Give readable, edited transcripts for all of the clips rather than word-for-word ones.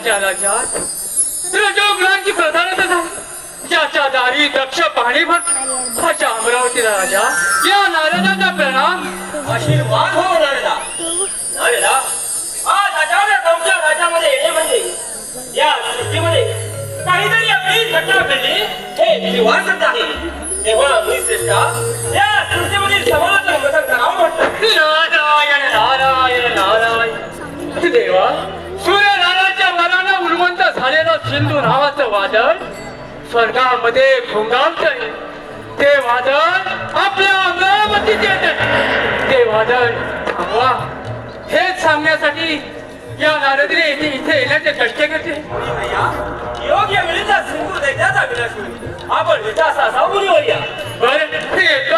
ज्याच्या राज्यात रजोगुणांची प्रधानता आहे, ज्याच्या दारी दक्ष पाणी भर अशा अमरावतीला राजा या नारदाचा प्रणाम आशीर्वाद हो नारदा. नारदा, आज अचानक आमच्या राज्यामध्ये येणे म्हणजे या सृष्टीमध्ये काहीतरी आपली घटना घडली हे विश्वासच आहे. तेव्हा मी श्रेष्ठा या सृष्टीमधील समाजाचं मदत करावं म्हटलं. नारायण नारायण नारायण. देवा, सूर्यनारायणाच्या मनानं उन्मंत झालेलं सिंधू नावाचं वादळ स्वर्गामध्ये घुंगावतंय. ते वादळ आपल्या अमरावतीत येत. ते वादळ थांबवा हेच सांगण्यासाठी या नारदीने इथे येण्याचे कष्ट घेतले. योग्य वेळीचा सिंधू दैत्याचा विनाश होईल. आपण विचासा सावलीवर या. बरं येतो.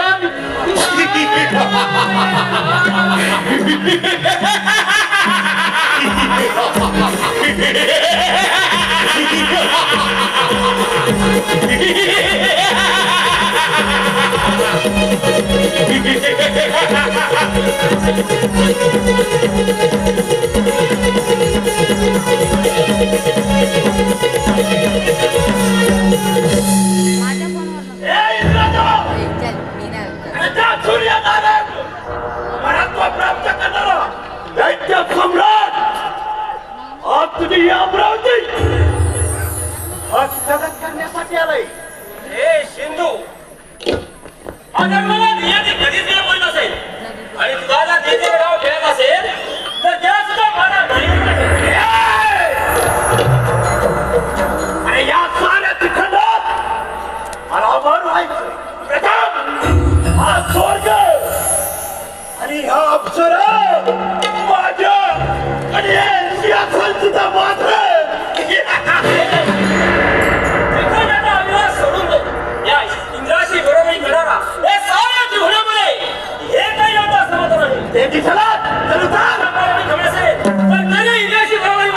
तुझी अमरावती हस्तगत करण्यासाठी आलाय. हे सिंधू, अगर मला नियती कधीच गेलं बोलत असेल आणि तुझा जेथे नाव खेळत असेल तर त्या सुद्धा मला नाही. अरे या साऱ्या तिखंडात मला अमर व्हायचं. प्रथम हा स्वर्ग आणि हा अप्सरा माझ्या आणि सुद्धा मात्र सोडून दो. या इंद्राशी बरोबरी करणारा हे साऱ्या जीवनामध्ये हे काही आता समजत नाही. ते दिसला तर कमी असेल तर तरी इंद्राशी बरोबरी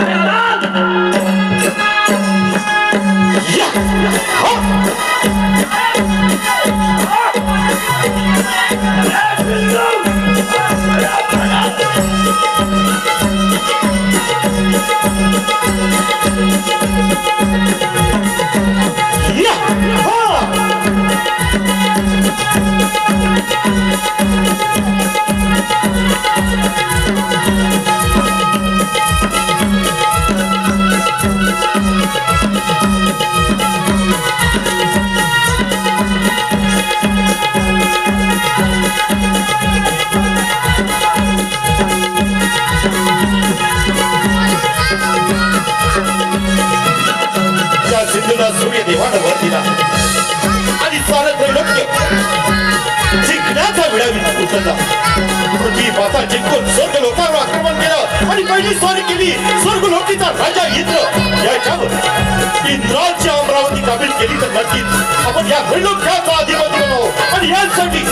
सूर्य देवानं वर दिला आणि सारं त्रैलोक्य जिंकण्याचा विडा उचलला. पृथ्वी पाताळ जिंकून स्वर्ग लोकांवर आक्रमण केलं आणि पहिली स्वारी केली स्वर्गलोकीचा राजा इंद्र. याच्यावर इंद्राची अमरावती काबील केली तर नक्कीच आपण या त्रैलोक्याचा अधिपती बनवू. आणि यासाठी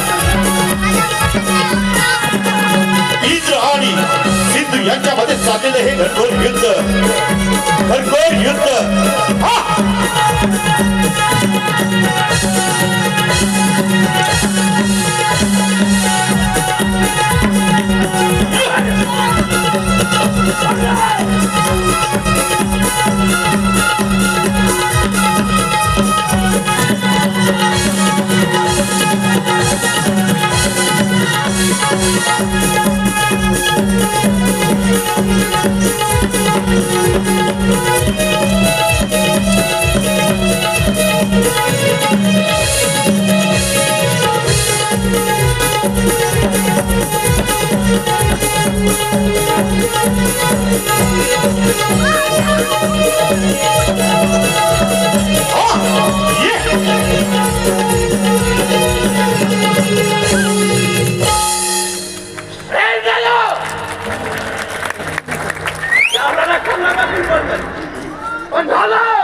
इंद्र आणि सिंधू यांच्यामध्ये चाललेलं हे घनघोर युद्ध पण झालं